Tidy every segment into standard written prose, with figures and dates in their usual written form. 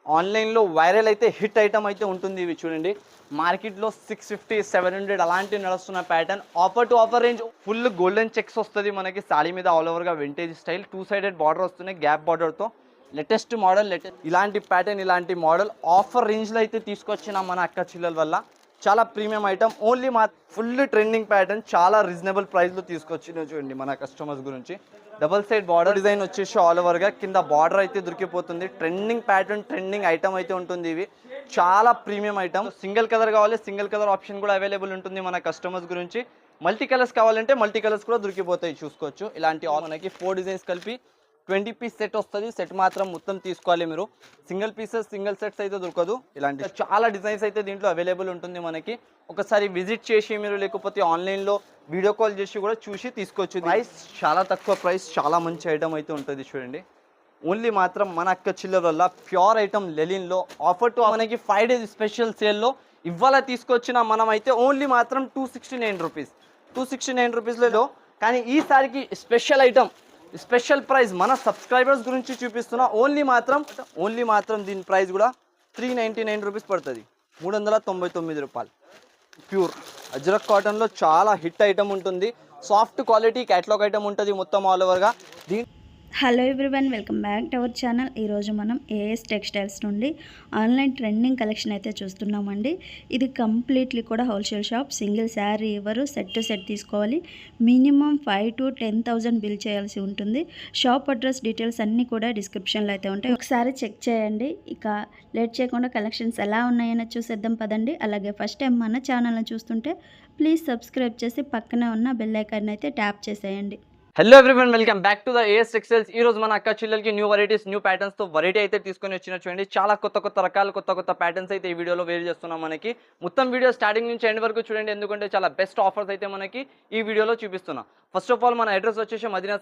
ఆన్లైన్లో వైరల్ అయితే hit item అయితే ఉంటుంది. ఇవి చూడండి, మార్కెట్లో 650 700 అలాంటివి నడుస్తున్న pattern. Offer to offer range full golden checks వస్తుంది మనకి. సారీ మీద ఆల్ ఓవర్గా వింటేజ్ స్టైల్ 2 సైడెడ్ బార్డర్ వస్తున్నాయి, గ్యాప్ బార్డర్తో. లేటెస్ట్ మోడల్, ఇలాంటి ప్యాటర్న్ ఇలాంటి మోడల్ ఆఫర్ రేంజ్లో అయితే తీసుకొచ్చిన మన అక్క చిల్లల వల్ల. చాలా ప్రీమియం ఐటమ్, ఓన్లీ మా ఫుల్ ట్రెండింగ్ ప్యాటర్న్, చాలా రీజనబుల్ ప్రైస్లో తీసుకొచ్చిన చూడండి మన కస్టమర్స్ గురించి. డబల్ సైడ్ బార్డర్ డిజైన్ వచ్చేసి ఆల్ ఓవర్గా కింద బార్డర్ అయితే దొరికిపోతుంది. ట్రెండింగ్ ప్యాటర్న్, ట్రెండింగ్ ఐటమ్ అయితే ఉంటుంది. ఇవి చాలా ప్రీమియం ఐటమ్. సింగిల్ కలర్ కావాలి, సింగిల్ కలర్ ఆప్షన్ కూడా అవైలబుల్ ఉంటుంది మన కస్టమర్స్ గురించి. మల్టీ కలర్స్ కావాలంటే మల్టీ కలర్స్ కూడా దొరికిపోతాయి, చూసుకోవచ్చు. ఇలాంటి మనకి 4 డిజైన్స్ కలిపి 20 పీస్ సెట్ వస్తుంది. సెట్ మాత్రం మొత్తం తీసుకోవాలి మీరు, సింగిల్ పీసెస్ సింగిల్ సెట్స్ అయితే దొరకదు. ఇలాంటి చాలా డిజైన్స్ అయితే దీంట్లో అవైలబుల్ ఉంటుంది మనకి. ఒకసారి విజిట్ చేసి మీరు, లేకపోతే ఆన్లైన్లో వీడియో కాల్ చేసి కూడా చూసి తీసుకోవచ్చు. ప్రైస్ చాలా తక్కువ ప్రైస్, చాలా మంచి ఐటమ్ అయితే ఉంటుంది చూడండి. ఓన్లీ మాత్రం మన అక్క చిల్లర వల్ల ప్యూర్ ఐటమ్ లెలిన్లో ఆఫర్ టు మనకి 5 డేస్ స్పెషల్ సేల్లో ఇవాళ తీసుకొచ్చిన మనం అయితే ఓన్లీ మాత్రం 269 రూపీస్, 269 రూపీస్లో. కానీ ఈసారికి స్పెషల్ ఐటమ్, స్పెషల్ ప్రైస్ మన సబ్స్క్రైబర్స్ గురించి చూపిస్తున్నా. ఓన్లీ మాత్రం దీని ప్రైస్ కూడా 399 రూపీస్ పడుతుంది, 399 రూపాయలు. ప్యూర్ అజ్రక్ కాటన్లో చాలా హిట్ ఐటమ్ ఉంటుంది. సాఫ్ట్ క్వాలిటీ క్యాటలాగ్ ఐటమ్ ఉంటుంది మొత్తం ఆల్ ఓవర్గా. Hello everyone, welcome back to our channel. ఈరోజు మనం ఏఎస్ టెక్స్టైల్స్ నుండి ఆన్లైన్ ట్రెండింగ్ కలెక్షన్ అయితే చూస్తున్నామండి. ఇది కంప్లీట్లీ కూడా హోల్సేల్ షాప్. సింగిల్ శారీ ఇవ్వరు, సెట్ టు సెట్ తీసుకోవాలి. మినిమం 5,000 to 10,000 బిల్ చేయాల్సి ఉంటుంది. షాప్ అడ్రస్ డీటెయిల్స్ అన్నీ కూడా డిస్క్రిప్షన్లో అయితే ఉంటాయి, ఒకసారి చెక్ చేయండి. ఇక లేట్ చేయకుండా కలెక్షన్స్ ఎలా ఉన్నాయని చూసేద్దాం పదండి. అలాగే ఫస్ట్ టైం మన ఛానల్ని చూస్తుంటే ప్లీజ్ సబ్స్క్రైబ్ చేసి పక్కనే ఉన్న బెల్ ఐకాన్ అయితే ట్యాప్ చేసేయండి. Hello everyone, welcome back to the AS textiles. ఈ రోజు మన అక్క చిల్లలకి న్యూ వెరైటీస్, న్యూ ప్యాటర్న్స్ తో వెరైటీ అయితే తీసుకొని వచ్చిన చూడండి. చాలా కొత్త రకాల కొత్త ప్యాటర్న్స్ అయితే ఈ వీడియోలో వేరు చేస్తున్నాం మనకి. మొత్తం వీడియో స్టార్టింగ్ నుంచి ఎండ్ వరకు చూడండి, ఎందుకంటే చాలా బెస్ట్ ఆఫర్స్ అయితే మనకి ఈ వీడియోలో చూపిస్తున్నాం. ఫస్ట్ ఆఫ్ ఆల్ మన అడ్రస్ వచ్చేసి మదీనా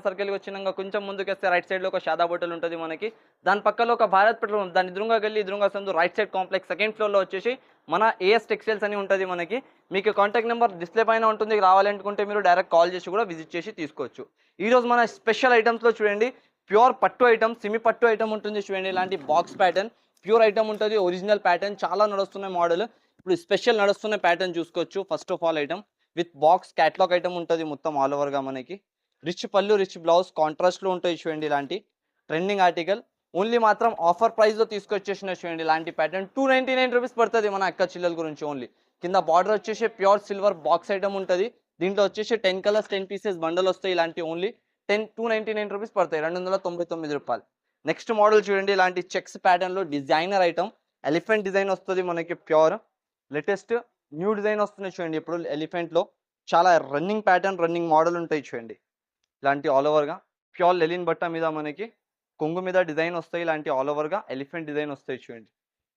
సర్కిల్ వచ్చినాక కొంచెం ముందుకేస్తే రైట్ సైడ్ లో ఒక షాదా హోటల్ ఉంటుంది మనకి. దాని పక్కలో ఒక భారత్ పెట్రోల్, దాని ఎదురుగా సందు right side complex second floor లో వచ్చేసి మన ఏఎస్ టెక్స్టైల్స్ అని ఉంటుంది మనకి. మీకు కాంటాక్ట్ నెంబర్ డిస్ప్లే పైన ఉంటుంది, రావాలనుకుంటే మీరు డైరెక్ట్ కాల్ చేసి కూడా విజిట్ చేసి తీసుకోవచ్చు. ఈ రోజు మన స్పెషల్ ఐటమ్స్లో చూడండి, ప్యూర్ పట్టు ఐటమ్, సెమీ పట్టు ఐటమ్ ఉంటుంది చూడండి. ఇలాంటి బాక్స్ ప్యాటర్న్ ప్యూర్ ఐటమ్ ఉంటుంది, ఒరిజినల్ ప్యాటర్న్. చాలా నడుస్తున్న మోడల్, ఇప్పుడు స్పెషల్ నడుస్తున్న ప్యాటర్న్ చూసుకోవచ్చు. First of all item with box catalogue item ఉంటుంది మొత్తం ఆల్ ఓవర్గా మనకి. రిచ్ పళ్ళు, రిచ్ బ్లౌజ్, కాంట్రాస్ట్లో ఉంటాయి చూడండి. ఇలాంటి ట్రెండింగ్ ఆర్టికల్ ఓన్లీ మాత్రం ఆఫర్ ప్రైస్లో తీసుకొచ్చేసిన చూడండి. ఇలాంటి ప్యాటర్న్ 299 రూపీస్ పడుతుంది మన అక్క చిల్లల గురించి ఓన్లీ. కింద బార్డర్ వచ్చేసి ప్యూర్ సిల్వర్ బాక్స్ ఐటమ్ ఉంటుంది. దీంట్లో వచ్చేసి 10 కలర్స్ 10 పీసెస్ బండల్ వస్తాయి. ఇలాంటి ఓన్లీ 299 రూపీస్ పడతాయి, 299 రూపాయలు. నెక్స్ట్ మోడల్ చూడండి, ఇలాంటి చెక్స్ ప్యాటర్న్లో డిజైనర్ ఐటమ్. ఎలిఫెంట్ డిజైన్ వస్తుంది మనకి, ప్యూర్ లేటెస్ట్ న్యూ డిజైన్ వస్తుంది చూడండి. ఇప్పుడు ఎలిఫెంట్లో చాలా రన్నింగ్ ప్యాటర్న్, రన్నింగ్ మోడల్ ఉంటాయి చూడండి. ఇలాంటి ఆల్ ఓవర్గా ప్యూర్ లెలిన్ బట్ట మీద మనకి కొంగు మీద డిజైన్ వస్తాయి. ఇలాంటి ఆల్ ఓవర్గా ఎలిఫెంట్ డిజైన్ వస్తాయి చూడండి.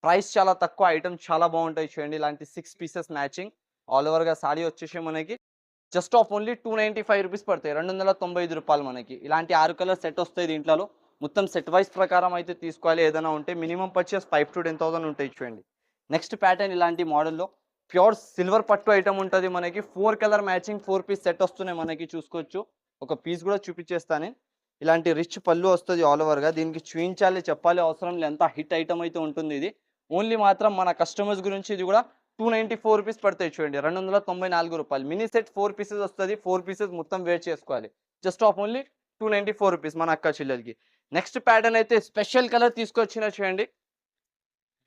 ప్రైస్ చాలా తక్కువ, ఐటమ్ చాలా బాగుంటాయి చూడండి. ఇలాంటి 6 పీసెస్ మ్యాచింగ్ ఆల్ ఓవర్గా సారీ వచ్చేసి మనకి జస్ట్ ఆఫ్ ఓన్లీ 295 రూపీస్ పడతాయి, 295 రూపాయలు మనకి. ఇలాంటి 6 కలర్ సెట్ వస్తాయి దీంట్లో. మొత్తం సెట్ వైజ్ ప్రకారం అయితే తీసుకోవాలి. ఏదైనా ఉంటే మినిమం పర్చేస్ 5,000 to 10,000 ఉంటాయి చూడండి. నెక్స్ట్ ప్యాటర్న్ ఇలాంటి మోడల్లో ప్యూర్ సిల్వర్ పట్టు ఐటమ్ ఉంటుంది మనకి. 4 కలర్ మ్యాచింగ్ 4 పీస్ సెట్ వస్తున్నాయి మనకి, చూసుకోవచ్చు. ఒక పీస్ కూడా చూపించేస్తాను. ఇలాంటి రిచ్ పళ్ళు వస్తుంది ఆల్ ఓవర్గా. దీనికి చూపించాలి చెప్పాలి అవసరం లేదు, ఎంత హిట్ ఐటమ్ అయితే ఉంటుంది ఇది. ఓన్లీ మాత్రం మన కస్టమర్స్ గురించి ఇది కూడా 294 రూపీస్ పడతాయి చూడండి, 294 రూపాయలు. మినీ సెట్ 4 పీసెస్ వస్తుంది, 4 పీసెస్ మొత్తం వేర్ చేసుకోవాలి. జస్ట్ ఆఫ్ ఓన్లీ 294 రూపీస్ మన అక్క చిల్లలకి. నెక్స్ట్ ప్యాటర్న్ అయితే స్పెషల్ కలర్ తీసుకొచ్చిన చూడండి,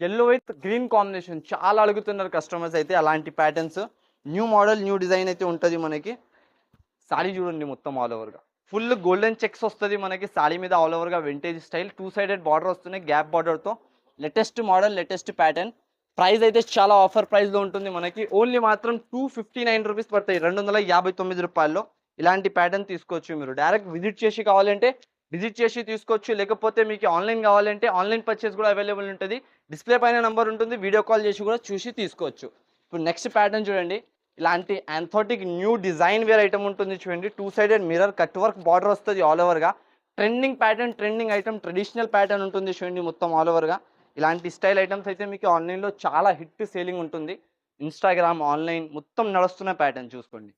ఎల్లో విత్ గ్రీన్ కాంబినేషన్. చాలా అడుగుతున్నారు కస్టమర్స్ అయితే అలాంటి patterns. New model, new design అయితే ఉంటుంది మనకి. సారీ చూడండి మొత్తం ఆల్ ఓవర్గా ఫుల్ గోల్డెన్ చెక్స్ వస్తుంది మనకి. సారీ మీద ఆల్ ఓవర్గా వింటేజ్ స్టైల్ 2 సైడెడ్ బార్డర్ వస్తున్నాయి, గ్యాప్ బార్డర్తో. Latest model, latest pattern. Price అయితే చాలా ఆఫర్ ప్రైస్లో ఉంటుంది మనకి. ఓన్లీ మాత్రం 259 రూపీస్ పడతాయి, 259 రూపాయల్లో. ఇలాంటి ప్యాటర్న్ తీసుకోవచ్చు మీరు. డైరెక్ట్ విజిట్ చేసి కావాలంటే విజిట్ చేసి తీసుకోవచ్చు, లేకపోతే మీకు ఆన్లైన్ కావాలంటే ఆన్లైన్ పర్చేస్ కూడా అవైలబుల్ ఉంటుంది. డిస్ప్లే పైన నెంబర్ ఉంటుంది, వీడియో కాల్ చేసి కూడా చూసి తీసుకోవచ్చు. ఇప్పుడు నెక్స్ట్ ప్యాటర్న్ చూడండి, ఇలాంటి యాంథోటిక్ న్యూ డిజైన్ వేర్ ఐటమ్ ఉంటుంది చూడండి. 2 sided mirror cut work border వస్తుంది ఆల్ ఓవర్గా. Trending pattern, trending item, traditional pattern ఉంటుంది చూడండి మొత్తం ఆల్ ఓవర్గా. ఇలాంటి స్టైల్ ఐటమ్స్ అయితే మీకు ఆన్లైన్లో చాలా హిట్ సేలింగ్ ఉంటుంది. ఇన్స్టాగ్రామ్, ఆన్లైన్ మొత్తం నడుస్తున్న ప్యాటర్న్ చూసుకోండి.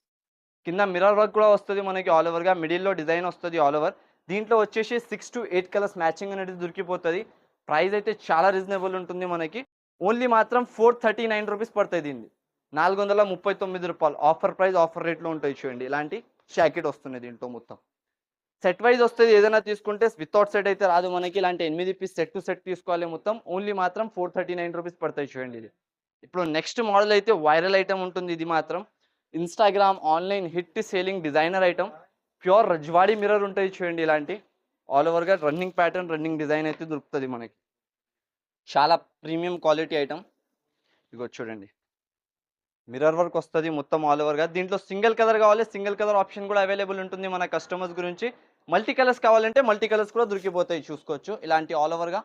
కింద మిర్రర్ వర్క్ కూడా వస్తుంది మనకి ఆల్ ఓవర్గా. మిడిల్లో డిజైన్ వస్తుంది ఆల్ ఓవర్. దీంట్లో వచ్చేసి 6 to 8 కలర్స్ మ్యాచింగ్ అనేది దొరికిపోతుంది. ప్రైస్ అయితే చాలా రీజనబుల్ ఉంటుంది మనకి. ఓన్లీ మాత్రం 439 రూపీస్ పడతాయి దీన్ని. 439 రూపాయలు. ఆఫర్ ప్రైస్, ఆఫర్ రేట్లో ఉంటాయి చూడండి. ఇలాంటి జాకెట్ వస్తుంది దీంట్లో మొత్తం. సెట్ వైజ్ వస్తుంది. ఏదైనా తీసుకుంటే వితౌట్ సెట్ అయితే రాదు మనకి. ఇలాంటి 8 పీస్ సెట్ టు సెట్ తీసుకోవాలి మొత్తం. ఓన్లీ మాత్రం 439 రూపీస్ పడతాయి చూడండి ఇది. ఇప్పుడు నెక్స్ట్ మోడల్ అయితే వైరల్ ఐటమ్ ఉంటుంది. ఇది మాత్రం Instagram online hit selling designer item. Pure Rajwadi mirror ఉంటాయి చూడండి. ఇలాంటి ఆల్ ఓవర్గా రన్నింగ్ ప్యాటర్న్, రన్నింగ్ డిజైన్ అయితే దొరుకుతుంది మనకి. చాలా ప్రీమియం క్వాలిటీ ఐటమ్. ఇగో చూడండి, మిర్రర్ వర్క్ వస్తుంది మొత్తం ఆల్ ఓవర్గా. దీంట్లో సింగిల్ కలర్ కావాలి, సింగిల్ కలర్ ఆప్షన్ కూడా అవైలబుల్ ఉంటుంది మన కస్టమర్స్ గురించి. మల్టీ కలర్స్ కావాలంటే మల్టీ కలర్స్ కూడా దొరికిపోతాయి, చూసుకోవచ్చు. ఇలాంటి ఆల్ ఓవర్గా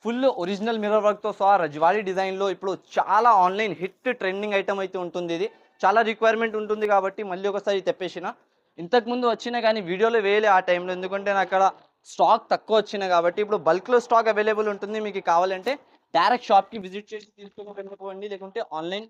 ఫుల్ ఒరిజినల్ మిర్రర్ వర్క్తో సహా రజ్వాడి డిజైన్లో ఇప్పుడు చాలా ఆన్లైన్ హిట్ ట్రెండింగ్ ఐటమ్ అయితే ఉంటుంది. ఇది చాలా రిక్వైర్మెంట్ ఉంటుంది కాబట్టి మళ్ళీ ఒకసారి తెప్పేసిన. ఇంతకుముందు వచ్చినా కానీ వీడియోలో వేయలే ఆ టైంలో, ఎందుకంటే నాకు అక్కడ స్టాక్ తక్కువ వచ్చినాయి కాబట్టి. ఇప్పుడు బల్క్లో స్టాక్ అవైలబుల్ ఉంటుంది. మీకు కావాలంటే డైరెక్ట్ షాప్కి విజిట్ చేసి తీసుకోకపోండి, లేకుంటే ఆన్లైన్.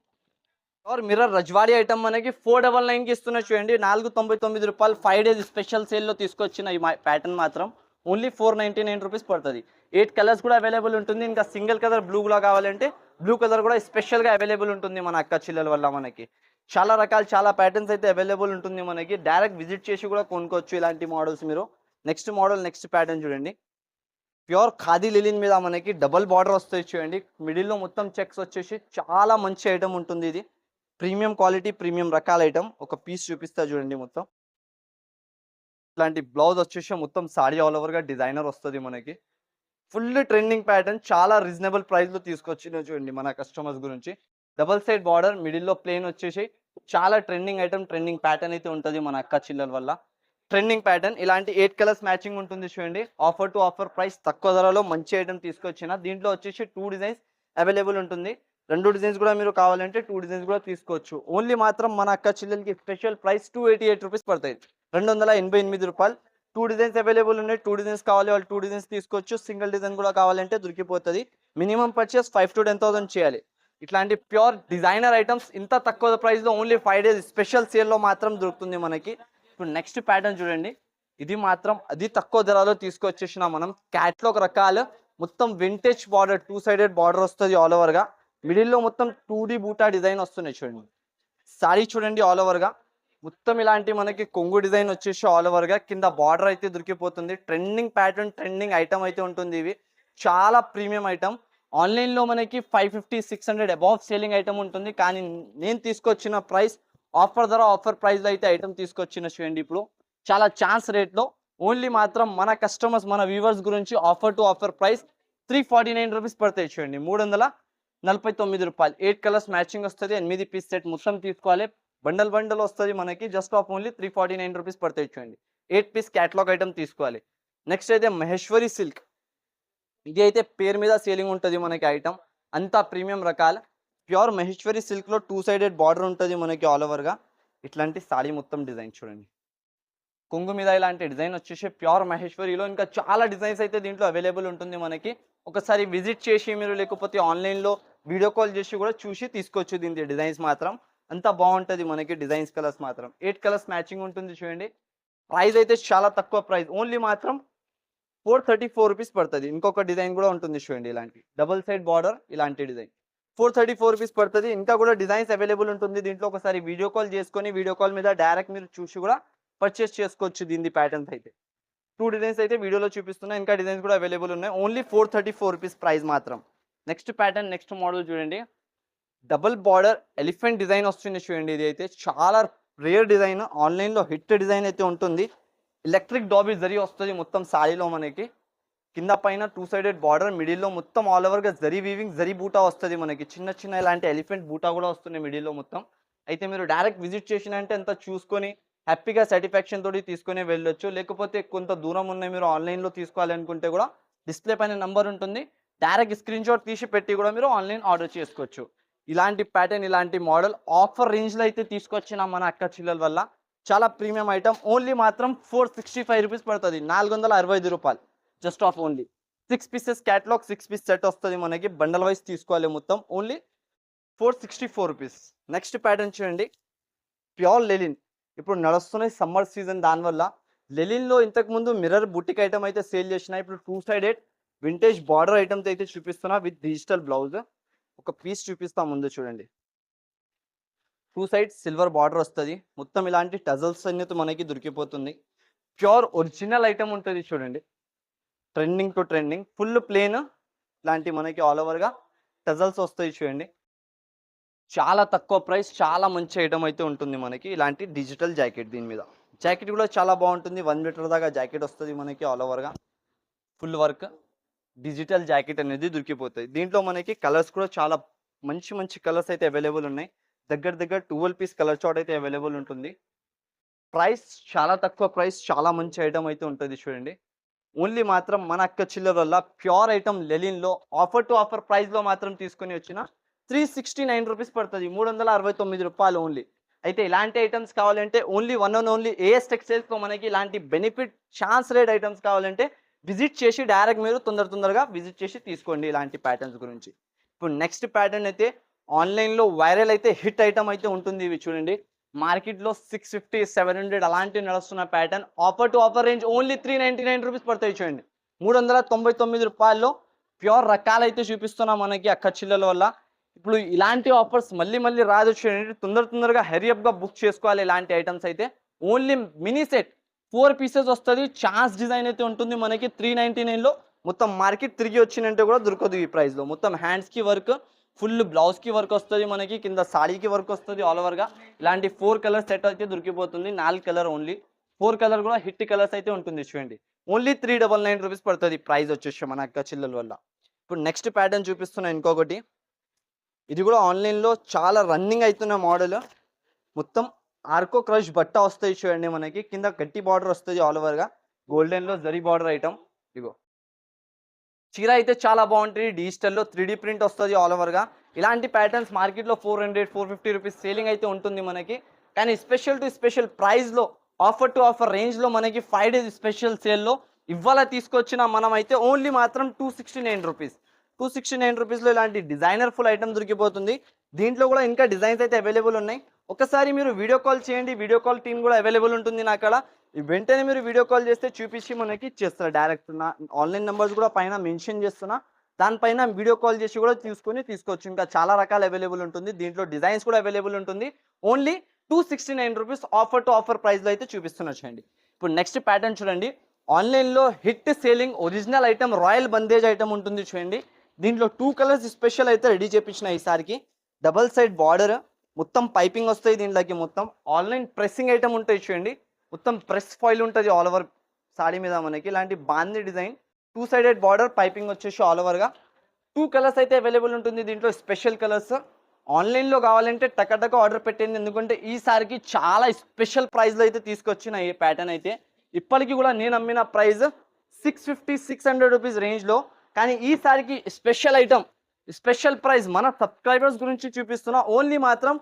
और మిర్రర్ రజ్వాడి ఐటమ్ మనకి 499కి ఇస్తున్నా చూడండి. 499 రూపాయలు 5 డేస్ స్పెషల్ సేల్లో తీసుకొచ్చిన ఈ ప్యాటర్న్ మాత్రం ఓన్లీ 499 రూపీస్ పడుతుంది. 8 కలర్స్ కూడా అవైలబుల్ ఉంటుంది. ఇంకా సింగిల్ కలర్ బ్లూలా కావాలంటే బ్లూ కలర్ కూడా స్పెషల్గా అవైలబుల్ ఉంటుంది మన అక్క చెల్లెల వల్ల. మనకి చాలా రకాల చాలా ప్యాటర్న్స్ అయితే అవైలబుల్ ఉంటుంది మనకి. డైరెక్ట్ విజిట్ చేసి కూడా కొనుక్కోవచ్చు ఇలాంటి మోడల్స్ మీరు. నెక్స్ట్ మోడల్, నెక్స్ట్ ప్యాటర్న్ చూడండి. ప్యూర్ ఖాదీ లిలిన్ మీద మనకి డబల్ బార్డర్ వస్తాయి చూడండి. మిడిల్లో మొత్తం చెక్స్ వచ్చేసి చాలా మంచి ఐటమ్ ఉంటుంది. ఇది ప్రీమియం క్వాలిటీ, ప్రీమియం రకాల ఐటమ్. ఒక పీస్ చూపిస్తా చూడండి. మొత్తం ఇట్లాంటి బ్లౌజ్ వచ్చేసి మొత్తం సాడీ ఆల్ ఓవర్గా డిజైనర్ వస్తుంది మనకి. ఫుల్ ట్రెండింగ్ ప్యాటర్న్, చాలా రీజనబుల్ ప్రైస్లో తీసుకొచ్చిన చూడండి మన కస్టమర్స్ గురించి. డబల్ సైడ్ బార్డర్, మిడిల్లో ప్లేన్ వచ్చేసి చాలా ట్రెండింగ్ ఐటమ్, ట్రెండింగ్ ప్యాటర్న్ అయితే ఉంటుంది మన అక్క చిల్లల వల్ల. ట్రెండింగ్ ప్యాటర్న్ ఇలాంటి 8 కలర్స్ మ్యాచింగ్ ఉంటుంది చూడండి. ఆఫర్ టు ఆఫర్ ప్రైస్, తక్కువ ధరలో మంచి ఐటమ్ తీసుకొచ్చిన. దీంట్లో వచ్చేసి 2 డిజైన్స్ అవైలబుల్ ఉంటుంది. 2 డిజైన్స్ కూడా మీరు కావాలంటే 2 డిజైన్స్ కూడా తీసుకోవచ్చు. ఓన్లీ మాత్రం మన అక్క చెల్లెలకి స్పెషల్ ప్రైస్ 288 రూపీస్ పడతాయి. 288 రూపాయలు. 2 డిజైన్స్ అవైలబుల్ ఉన్నాయి. 2 డిజైన్స్ కావాలి వాళ్ళు 2 డిజైన్స్ తీసుకోవచ్చు. సింగిల్ డిజైన్ కూడా కావాలంటే దొరికిపోతుంది. మినిమం పర్చేస్ 5 to 10,000 చేయాలి. ఇట్లాంటి ప్యూర్ డిజైనర్ ఐటమ్స్ ఇంత తక్కువ ప్రైస్లో ఓన్లీ 5 డేస్ స్పెషల్ సేల్లో మాత్రం దొరుకుతుంది మనకి. ఇప్పుడు నెక్స్ట్ ప్యాటర్న్ చూడండి. ఇది మాత్రం అది తక్కువ ధరలో తీసుకొచ్చేసిన మనం. క్యాట్లాగ్ రకాలు, మొత్తం వింటేజ్ బార్డర్, 2 సైడెడ్ బార్డర్ వస్తుంది ఆల్ ఓవర్గా. మిడిల్లో మొత్తం 2D బూటా డిజైన్ వస్తున్నాయి చూడండి. సారీ చూడండి ఆల్ ఓవర్గా మొత్తం ఇలాంటి మనకి కొంగు డిజైన్ వచ్చేసి ఆల్ ఓవర్గా కింద బార్డర్ అయితే దొరికిపోతుంది. ట్రెండింగ్ ప్యాటర్న్, ట్రెండింగ్ ఐటమ్ అయితే ఉంటుంది. ఇవి చాలా ప్రీమియం ఐటమ్. ఆన్లైన్లో మనకి 550-600 అబౌవ్ సేలింగ్ ఐటమ్ ఉంటుంది. కానీ నేను తీసుకొచ్చిన ప్రైస్ ఆఫర్ ధర, ఆఫర్ ప్రైస్లో అయితే ఐటమ్ తీసుకొచ్చిన చూడండి. ఇప్పుడు చాలా ఛాన్స్ రేట్లో ఓన్లీ మాత్రం మన కస్టమర్స్, మన వ్యూవర్స్ గురించి offer to offer price 349 rupees పడతాయి చూడండి. 349 రూపాయలు. 8 కలర్స్ మ్యాచింగ్ వస్తుంది. 8 పీస్ సెట్ మొత్తం తీసుకోవాలి. బండల్ బండల్ వస్తుంది మనకి. జస్ట్ ఆఫ్ ఓన్లీ 349 రూపీస్ పడతాయి చూడండి. 8 పీస్ క్యాటలాగ్ ఐటమ్ తీసుకోవాలి. నెక్స్ట్ అయితే మహేశ్వరి సిల్క్. ఇది అయితే పేరు మీద సేలింగ్ ఉంటుంది మనకి ఐటమ్. అంతా ప్రీమియం రకాల ప్యూర్ మహేశ్వరి సిల్క్లో 2 సైడెడ్ బార్డర్ ఉంటుంది మనకి ఆల్ ఓవర్గా. ఇట్లాంటి సారీ మొత్తం డిజైన్ చూడండి. కొంగు మీద ఇలాంటి డిజైన్ వచ్చేసి ప్యూర్ మహేశ్వరిలో. ఇంకా చాలా డిజైన్స్ అయితే దీంట్లో అవైలబుల్ ఉంటుంది మనకి. ఒకసారి విజిట్ చేసి మీరు, లేకపోతే ఆన్లైన్లో వీడియో కాల్ చేసి కూడా చూసి తీసుకోవచ్చు. దీని డిజైన్స్ మాత్రం అంత బాగుంటుంది మనకి. డిజైన్స్ కలర్స్ మాత్రం 8 కలర్స్ మ్యాచింగ్ ఉంటుంది చూడండి. ప్రైస్ అయితే చాలా తక్కువ ప్రైస్, ఓన్లీ మాత్రం 434 రూపీస్ పడుతుంది. ఇంకొక డిజైన్ కూడా ఉంటుంది చూడండి. ఇలాంటి డబుల్ సైడ్ బార్డర్, ఇలాంటి డిజైన్ 434 రూపీస్ పడుతుంది. ఇంకా కూడా డిజైన్స్ అవైలబుల్ ఉంటుంది దీంట్లో. ఒకసారి వీడియో కాల్ చేసుకొని, వీడియో కాల్ మీద డైరెక్ట్ మీరు చూసి కూడా పర్చేస్ చేసుకోవచ్చు. దీని ప్యాటర్న్స్ అయితే 2 డిజైన్స్ అయితే వీడియోలో చూపిస్తున్నాయి. ఇంకా డిజైన్స్ కూడా అవైలబుల్ ఉన్నాయి. ఓన్లీ 434 రూపీస్ ప్రైస్ మాత్రం. నెక్స్ట్ ప్యాటర్న్, నెక్స్ట్ మోడల్ చూడండి. డబుల్ బార్డర్ ఎలిఫెంట్ డిజైన్ వస్తుంది చూడండి. ఇది అయితే చాలా రేర్ డిజైన్, ఆన్లైన్లో హిట్ డిజైన్ అయితే ఉంటుంది. ఎలక్ట్రిక్ డాబీ జరీ వస్తుంది మొత్తం సారీలో మనకి. కింద పైన 2 సైడెడ్ బార్డర్, మిడిల్లో మొత్తం ఆల్ ఓవర్గా జరీ వీవింగ్, జరీ బూటా వస్తుంది మనకి. చిన్న చిన్న ఇలాంటి ఎలిఫెంట్ బూటా కూడా వస్తుంది మిడిల్లో మొత్తం. అయితే మీరు డైరెక్ట్ విజిట్ చేసినంటే అంతా చూసుకొని హ్యాపీగా సాటిస్ఫాక్షన్ తోటి తీసుకొని వెళ్ళొచ్చు. లేకపోతే కొంత దూరం ఉన్నాయి, మీరు ఆన్లైన్లో తీసుకోవాలనుకుంటే కూడా డిస్ప్లే పైన నంబర్ ఉంటుంది. డైరెక్ట్ స్క్రీన్ షాట్ తీసి పెట్టి కూడా మీరు ఆన్లైన్ ఆర్డర్ చేసుకోవచ్చు. ఇలాంటి ప్యాటర్న్, ఇలాంటి మోడల్ ఆఫర్ రేంజ్లో అయితే తీసుకొచ్చిన మన అక్క చిల్లల వల్ల. చాలా ప్రీమియం ఐటమ్. ఓన్లీ మాత్రం 465 రూపీస్ పడుతుంది. 465 రూపాయలు. Just of only 6 pieces catalogue, 6 piece set వస్తుంది మనకి. బండల్ వైజ్ తీసుకోవాలి మొత్తం. Only 464 rupees. నెక్స్ట్ ప్యాటర్న్ చూడండి. Pure linen. ఇప్పుడు నడుస్తున్నాయి సమ్మర్ సీజన్, దానివల్ల లెలిన్లో ఇంతకుముందు మిర్రర్ బుటిక్ ఐటమ్ అయితే సేల్ చేసిన. ఇప్పుడు 2 సైడెడ్ వింటేజ్ బార్డర్ ఐటమ్స్ అయితే చూపిస్తున్నా విత్ డిజిటల్ బ్లౌజ్. ఒక పీస్ చూపిస్తా ముందు చూడండి. 2 సైడ్స్ సిల్వర్ బార్డర్ వస్తుంది. మొత్తం ఇలాంటి టజల్స్ అనేది మనకి దొరికిపోతుంది. ప్యూర్ ఒరిజినల్ ఐటమ్ ఉంటుంది చూడండి. Trending to trending full plain ఇలాంటి మనకి ఆల్ ఓవర్గా టజల్స్ వస్తాయి చూడండి. చాలా తక్కువ ప్రైస్, చాలా మంచి ఐటమ్ అయితే ఉంటుంది మనకి. ఇలాంటి డిజిటల్ జాకెట్, దీని మీద జాకెట్ కూడా చాలా బాగుంటుంది. 1 మీటర్ దాకా జాకెట్ వస్తుంది మనకి ఆల్ ఓవర్గా. ఫుల్ వర్క్ డిజిటల్ జాకెట్ అనేది దొరికిపోతుంది. దీంట్లో మనకి కలర్స్ కూడా చాలా మంచి మంచి కలర్స్ అయితే అవైలబుల్ ఉన్నాయి. దగ్గర 12 పీస్ కలర్ చార్ట్ అయితే అవైలబుల్ ఉంటుంది. ప్రైస్ చాలా తక్కువ ప్రైస్, చాలా మంచి ఐటమ్ అయితే ఉంటుంది చూడండి. ఓన్లీ మాత్రం మన అక్క చిల్లర వల్ల ప్యూర్ ఐటమ్ లెలిన్లో ఆఫర్ టు ఆఫర్ ప్రైస్లో మాత్రం తీసుకొని వచ్చిన 369 రూపీస్ పడుతుంది. 369 రూపాయలు ఓన్లీ. అయితే ఇలాంటి ఐటమ్స్ కావాలంటే only one and only A S టెక్స్టైల్స్లో మనకి ఇలాంటి బెనిఫిట్ ఛాన్స్ రేట్ ఐటమ్స్ కావాలంటే విజిట్ చేసి డైరెక్ట్ మీరు తొందరగా విజిట్ చేసి తీసుకోండి ఇలాంటి ప్యాటర్న్స్ గురించి. ఇప్పుడు నెక్స్ట్ ప్యాటర్న్ అయితే ఆన్లైన్లో వైరల్ అయితే హిట్ ఐటమ్ అయితే ఉంటుంది. ఇవి చూడండి, మార్కెట్లో 650 700 అలాంటివి నడుస్తున్న pattern. Offer to offer range only 399 rupees పడతాయి చూడండి. 399 రూపాయల్లో ప్యూర్ రకాలు అయితే చూపిస్తున్నా మనకి అక్క చిల్లల వల్ల. ఇప్పుడు ఇలాంటి ఆఫర్స్ మళ్ళీ రాదు చూడండి. తొందరగా హెరియప్గా బుక్ చేసుకోవాలి ఇలాంటి ఐటమ్స్ అయితే. ఓన్లీ మినీ సెట్ 4 పీసెస్ వస్తుంది. ఛాన్స్ డిజైన్ అయితే ఉంటుంది మనకి 399లో. మొత్తం మార్కెట్ తిరిగి వచ్చినంటే కూడా దొరకదు ఈ ప్రైస్లో. మొత్తం హ్యాండ్స్కి వర్క్, ఫుల్ బ్లౌజ్కి వర్క్ వస్తుంది మనకి, కింద సాడీకి వర్క్ వస్తుంది ఆల్ ఓవర్గా. ఇలాంటి 4 కలర్ సెట్ అయితే దొరికిపోతుంది. 4 కలర్ ఓన్లీ. 4 కలర్ కూడా హిట్ కలర్స్ అయితే ఉంటుంది చూడండి. ఓన్లీ 399 రూపీస్ పడుతుంది ప్రైస్ వచ్చేసి మన అక్క చిల్లల వల్ల. ఇప్పుడు నెక్స్ట్ ప్యాటర్న్ చూపిస్తున్నా ఇంకొకటి. ఇది కూడా ఆన్లైన్లో చాలా రన్నింగ్ అవుతున్న మోడల్. మొత్తం ఆర్కో క్రష్ బట్ట వస్తాయి చూడండి మనకి. కింద గట్టి బార్డర్ వస్తుంది ఆల్ ఓవర్గా. గోల్డెన్లో జరీ బార్డర్ ఐటమ్. ఇగో చీర అయితే చాలా బాగుంటుంది. డిజిటల్లో 3D ప్రింట్ వస్తుంది ఆల్ ఓవర్గా. ఇలాంటి ప్యాటర్న్స్ మార్కెట్లో 400 450 రూపీస్ సేలింగ్ అయితే ఉంటుంది మనకి. కానీ స్పెషల్ టు స్పెషల్ ప్రైస్లో ఆఫర్ టు ఆఫర్ రేంజ్లో మనకి 5 డేస్ స్పెషల్ సేల్లో ఇవాళ తీసుకొచ్చిన మనం అయితే ఓన్లీ మాత్రం 269 రూపీస్. 269 రూపీస్లో ఇలాంటి డిజైనర్ ఫుల్ ఐటమ్ దొరికిపోతుంది. దీంట్లో కూడా ఇంకా డిజైన్స్ అయితే అవైలబుల్ ఉన్నాయి. ఒకసారి మీరు వీడియో కాల్ చేయండి, వీడియో కాల్ టీమ్ కూడా అవైలబుల్ ఉంటుంది నా అక్కడ. వెంటనే మీరు వీడియో కాల్ చేస్తే చూపించి మనకి చేస్తారు. డైరెక్ట్ నా ఆన్లైన్ నెంబర్స్ కూడా పైన మెన్షన్ చేస్తున్నా, దానిపైన వీడియో కాల్ చేసి కూడా తీసుకోవచ్చు. ఇంకా చాలా రకాలు అవైలబుల్ ఉంటుంది. దీంట్లో డిజైన్స్ కూడా అవైలబుల్ ఉంటుంది. Only 269 rupees offer to offer ప్రైస్లో అయితే చూపిస్తున్నా చూడండి. ఇప్పుడు నెక్స్ట్ ప్యాటర్న్ చూడండి. ఆన్లైన్లో hit selling original item royal bandhej item ఉంటుంది చూడండి. దీంట్లో 2 కలర్స్ స్పెషల్ అయితే రెడీ చేయించిన ఈసారికి. డబల్ సైడ్ బార్డర్, మొత్తం పైపింగ్ వస్తాయి దీంట్లోకి. మొత్తం ఆన్లైన్ ప్రెస్సింగ్ ఐటమ్ ఉంటాయి చూడండి. మొత్తం ప్రెస్ ఫాయిల్ ఉంటుంది ఆల్ ఓవర్ సాడీ మీద మనకి. ఇలాంటి బాందీ డిజైన్, 2 సైడెడ్ బార్డర్, పైపింగ్ వచ్చేసి ఆల్ ఓవర్గా. 2 కలర్స్ అయితే అవైలబుల్ ఉంటుంది దీంట్లో స్పెషల్ కలర్స్. ఆన్లైన్లో కావాలంటే టకటక ఆర్డర్ పెట్టింది, ఎందుకంటే ఈసారికి చాలా స్పెషల్ ప్రైస్లో అయితే తీసుకొచ్చిన ఈ ప్యాటర్న్ అయితే. ఇప్పటికీ కూడా నేను అమ్మిన ప్రైస్ 650 600 రూపీస్ రేంజ్లో. కానీ ఈసారికి స్పెషల్ ఐటమ్, స్పెషల్ ప్రైస్ మన సబ్స్క్రైబర్స్ గురించి చూపిస్తున్నా. ఓన్లీ మాత్రం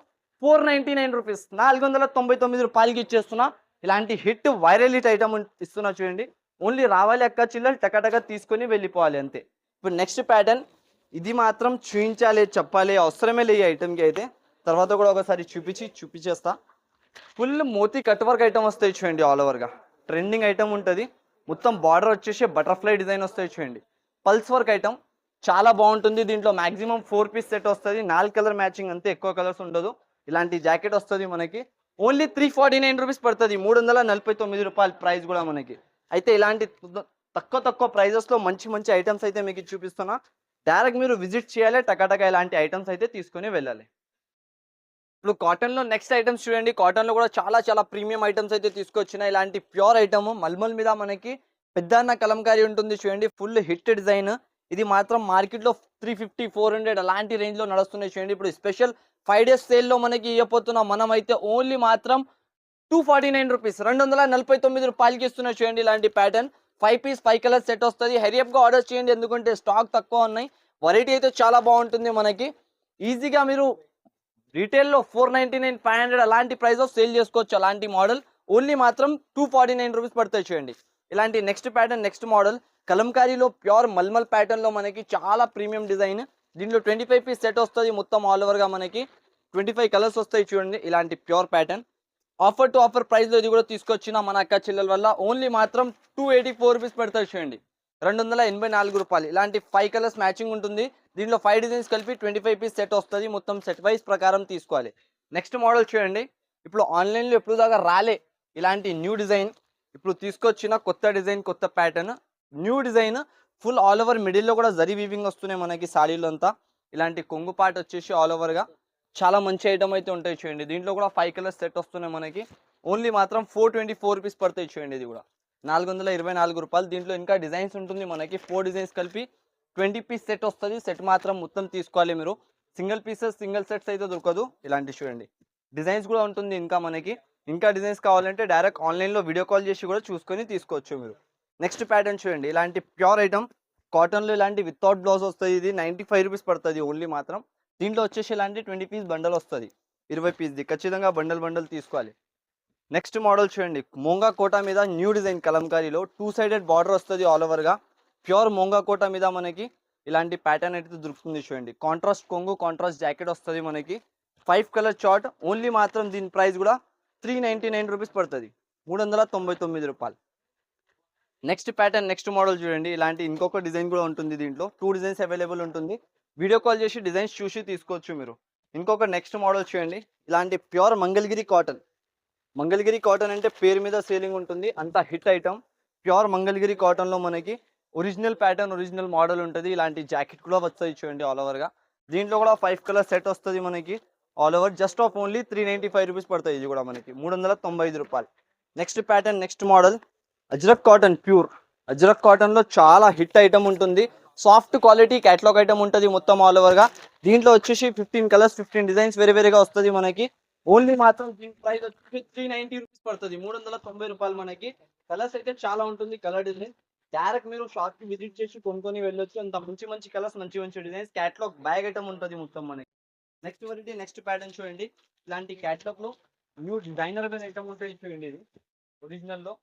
499 రూపీస్, 499 రూపాయలకి ఇచ్చేస్తున్నా. ఇలాంటి హిట్ వైరల్ హిట్ ఐటమ్ ఇస్తున్నా చూడండి. ఓన్లీ రావాలి అక్క చిల్లలు, టకటక తీసుకొని వెళ్ళిపోవాలి అంతే. ఇప్పుడు నెక్స్ట్ ప్యాటర్న్, ఇది మాత్రం చూపించాలి, చెప్పాలి, అవసరమే లేదు ఈ ఐటమ్కి అయితే. తర్వాత కూడా ఒకసారి చూపించేస్తా. ఫుల్ మోతీ కట్ వర్క్ ఐటమ్ వస్తాయి చూడండి ఆల్ ఓవర్గా. ట్రెండింగ్ ఐటమ్ ఉంటుంది. మొత్తం బార్డర్ వచ్చేసి బటర్ఫ్లై డిజైన్ వస్తాయి చూడండి. పల్స్ వర్క్ ఐటమ్ చాలా బాగుంటుంది. దీంట్లో మాక్సిమం 4 పీస్ సెట్ వస్తుంది. 4 కలర్ మ్యాచింగ్ అంతే, ఎక్కువ కలర్స్ ఉండదు. ఇలాంటి జాకెట్ వస్తుంది మనకి. ఓన్లీ 349 రూపీస్ పడుతుంది. 349 రూపాయల ప్రైస్ కూడా మనకి. అయితే ఇలాంటి తక్కువ ప్రైజెస్లో మంచి ఐటమ్స్ అయితే మీకు చూపిస్తున్నా. డైరెక్ట్ మీరు విజిట్ చేయాలి, టకాటక ఇలాంటి ఐటమ్స్ అయితే తీసుకొని వెళ్ళాలి. ఇప్పుడు కాటన్లో నెక్స్ట్ ఐటమ్స్ చూడండి. కాటన్లో కూడా చాలా ప్రీమియం ఐటమ్స్ అయితే తీసుకొచ్చిన. ఇలాంటి ప్యూర్ ఐటమ్ మల్మల్ మీద మనకి పెద్దన్న కలంకారీ ఉంటుంది చూడండి. Full hit design. ఇది మాత్రం మార్కెట్లో 350 400 అలాంటి రేంజ్లో నడుస్తున్నాయి చూడండి. ఇప్పుడు స్పెషల్ 5 డేస్ సేల్లో మనకి ఇవ్వబోతున్నాం మనం అయితే. ఓన్లీ మాత్రం 249 రూపీస్, 249 రూపాయలకి ఇస్తున్నాయి చూడండి. ఇలాంటి ప్యాటర్న్ 5 పీస్ 5 కలర్ సెట్ వస్తుంది. హెరియప్గా ఆర్డర్ చేయండి, ఎందుకంటే స్టాక్ తక్కువ ఉన్నాయి. వెరైటీ అయితే చాలా బాగుంటుంది మనకి. ఈజీగా మీరు రీటైల్లో 499 500 అలాంటి ప్రైస్లో సేల్ చేసుకోవచ్చు అలాంటి మోడల్. ఓన్లీ మాత్రం 249 రూపీస్ పడతాయి చూడండి. ఇలాంటి నెక్స్ట్ ప్యాటర్న్, నెక్స్ట్ మోడల్ కలంకారీలో ప్యూర్ మల్మల్ ప్యాటర్న్లో మనకి చాలా ప్రీమియం డిజైన్. దీంట్లో 25 పీస్ సెట్ వస్తుంది. మొత్తం ఆల్ ఓవర్గా మనకి 25 కలర్స్ వస్తాయి చూడండి. ఇలాంటి pure pattern offer to offer ప్రైస్లో ఇది కూడా తీసుకొచ్చిన మన అక్క చెల్లెల వల్ల. ఓన్లీ మాత్రం 284 రూపీస్ పడతాయి చూడండి. రూ. ఇలాంటి 5 కలర్స్ మ్యాచింగ్ ఉంటుంది. దీంట్లో 5 డిజైన్స్ కలిపి 25 పీస్ సెట్ వస్తుంది. మొత్తం సెట్ వైజ్ ప్రకారం తీసుకోవాలి. నెక్స్ట్ మోడల్ చూడండి. ఇప్పుడు ఆన్లైన్లో ఎప్పుడు దాకా రాలే ఇలాంటి న్యూ డిజైన్. ఇప్పుడు తీసుకొచ్చిన కొత్త డిజైన్, కొత్త pattern, new design, full all over మిడిల్లో కూడా జరీ వీవింగ్ వస్తున్నాయి మనకి సాడీలో అంతా. ఇలాంటి కొంగు పార్ట్ వచ్చేసి ఆల్ ఓవర్గా చాలా మంచి ఐటమ్ అయితే ఉంటాయి చూడండి. దీంట్లో కూడా 5 కలర్స్ సెట్ వస్తున్నాయి మనకి. ఓన్లీ మాత్రం 424 రూపీస్ పడతాయి చూడండి. ఇది కూడా రూ. 424. దీంట్లో ఇంకా డిజైన్స్ ఉంటుంది మనకి. 4 డిజైన్స్ కలిపి 20 పీస్ సెట్ వస్తుంది. సెట్ మాత్రం మొత్తం తీసుకోవాలి మీరు. సింగిల్ పీసెస్, సింగిల్ సెట్స్ అయితే దొరకదు. ఇలాంటి చూడండి డిజైన్స్ కూడా ఉంటుంది ఇంకా మనకి. ఇంకా డిజైన్స్ కావాలంటే డైరెక్ట్ ఆన్లైన్లో వీడియో కాల్ చేసి కూడా చూసుకొని తీసుకోవచ్చు మీరు. నెక్స్ట్ ప్యాటర్న్ చూడండి. ఇలాంటి ప్యూర్ ఐటమ్ కాటన్లో ఇలాంటి వితౌట్ బ్లౌజ్ వస్తుంది. ఇది 95 రూపీస్ పడుతుంది ఓన్లీ మాత్రం. దీంట్లో వచ్చేసి ఇలాంటి 20 పీస్ బండల్ వస్తుంది. 20 పీస్ది ఖచ్చితంగా బండల్ తీసుకోవాలి. నెక్స్ట్ మోడల్ చూడండి. మోంగా కోటా మీద న్యూ డిజైన్ కలంకారీలో 2 సైడెడ్ బార్డర్ వస్తుంది ఆల్ ఓవర్గా. ప్యూర్ మోంగా కోటా మీద మనకి ఇలాంటి ప్యాటర్న్ అయితే దొరుకుతుంది చూడండి. కాంట్రాస్ట్ కొంగు, కాంట్రాస్ట్ జాకెట్ వస్తుంది మనకి. 5 కలర్ చార్ట్. ఓన్లీ మాత్రం దీని ప్రైస్ కూడా 399 రూపీస్ పడుతుంది. 399 రూపాయలు. నెక్స్ట్ ప్యాటర్న్, నెక్స్ట్ మోడల్ చూడండి. ఇలాంటి ఇంకొక డిజైన్ కూడా ఉంటుంది. దీంట్లో 2 డిజైన్స్ అవైలబుల్ ఉంటుంది. వీడియో కాల్ చేసి డిజైన్స్ చూసి తీసుకోవచ్చు మీరు. ఇంకొక నెక్స్ట్ మోడల్ చూడండి. ఇలాంటి pure Mangalagiri cotton. Mangalagiri cotton అంటే పేరు మీద సేలింగ్ ఉంటుంది. అంత హిట్ ఐటమ్. ప్యూర్ మంగళగిరి కాటన్లో మనకి ఒరిజినల్ ప్యాటర్న్, ఒరిజినల్ మోడల్ ఉంటుంది. ఇలాంటి జాకెట్ కూడా వస్తుంది చూడండి ఆల్ ఓవర్గా. దీంట్లో కూడా 5 కలర్ సెట్ వస్తుంది మనకి all over. Just of only 395 rupees పడుతుంది. ఇది కూడా మనకి 395 రూపాయలు. Next pattern, next model Ajrak cotton. Pure Ajrak కాటన్లో చాలా హిట్ ఐటమ్ ఉంటుంది. సాఫ్ట్ క్వాలిటీ క్యాటలాగ్ ఐటమ్ ఉంటుంది మొత్తం ఆల్ ఓవర్గా. దీంట్లో వచ్చేసి 15 కలర్స్, 15 డిజైన్స్ వేరేగా వస్తుంది మనకి. ఓన్లీ మాత్రం దీని ప్రైస్ వచ్చి 390 రూపీస్ పడుతుంది. 390 రూపాయలు మనకి. కలర్స్ అయితే చాలా ఉంటుంది. కలర్ డిజైన్ డైరెక్ట్ మీరు షాప్కి విజిట్ చేసి కొనుక్కొని వెళ్ళొచ్చు. అంత మంచి కలర్స్, మంచి డిజైన్స్. క్యాటలాగ్ బ్యాగ్ ఐటమ్ ఉంటుంది మొత్తం మనకి. నెక్స్ట్ వెరైటీ, నెక్స్ట్ ప్యాటర్న్ చూడండి. ఇలాంటి క్యాటలాగ్లో న్యూ డిజైనర్ ఐటమ్ ఉంటుంది చూడండి. ఇది ఒరిజినల్లో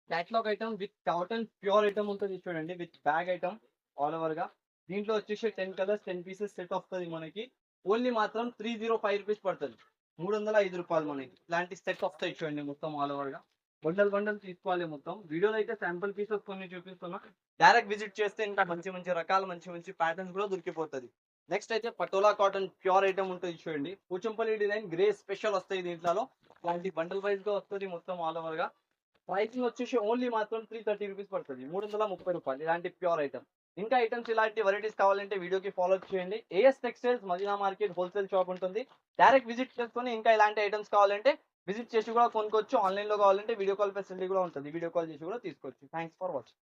catalogue item with cotton pure item ఉంటుంది చూడండి. విత్ బ్యాగ్ ఐటమ్ ఆల్ ఓవర్గా. దీంట్లో వచ్చేసి 10 కలర్స్, 10 పీసెస్ సెట్ వస్తుంది మనకి. ఓన్లీ మాత్రం 305 రూపీస్ పడుతుంది. 305 రూపాయలు మనకి. ఇలాంటి సెట్ వస్తాయి చూడండి మొత్తం ఆల్ ఓవర్గా. బండల్ తీసుకోవాలి మొత్తం. వీడియోలో అయితే శాంపుల్ పీసెస్ కొన్ని చూపిస్తున్నా. డైరెక్ట్ విజిట్ చేస్తే ఇంకా మంచి రకాలు, మంచి ప్యాటర్న్స్ కూడా దొరికిపోతుంది. నెక్స్ట్ అయితే పటోలా కాటన్ ప్యూర్ ఐటమ్ ఉంటుంది చూడండి. పూచంపల్లి డిజైన్ గ్రే స్పెషల్ వస్తాయి దీంట్లో. ఇలాంటి బండల్ వైజ్ గా వస్తుంది మొత్తం ఆల్ ఓవర్గా. ప్రైసింగ్ వచ్చేసి ఓన్లీ మాత్రం 330 రూపీస్ పడుతుంది. 330 రూపాయలు. ఇలాంటి ప్యూర్ ఐటమ్. ఇంకా ఐటమ్స్ ఇలాంటి వెరైటీస్ కావాలంటే వీడియోకి ఫాలో చేయండి. AS textiles Madina market wholesale shop ఉంటుంది. డైరెక్ట్ విజిట్ చేసుకొని ఇంకా ఇలాంటి ఐటమ్స్ కావాలంటే విజిట్ చేసి కూడా కొనుక్కోవచ్చు. ఆన్లైన్లో కావాలంటే వీడియో కాల్ ఫెసిలిటీ కూడా ఉంటుంది. వీడియో కాల్ చేసి కూడా తీసుకోవచ్చు. Thanks for watching.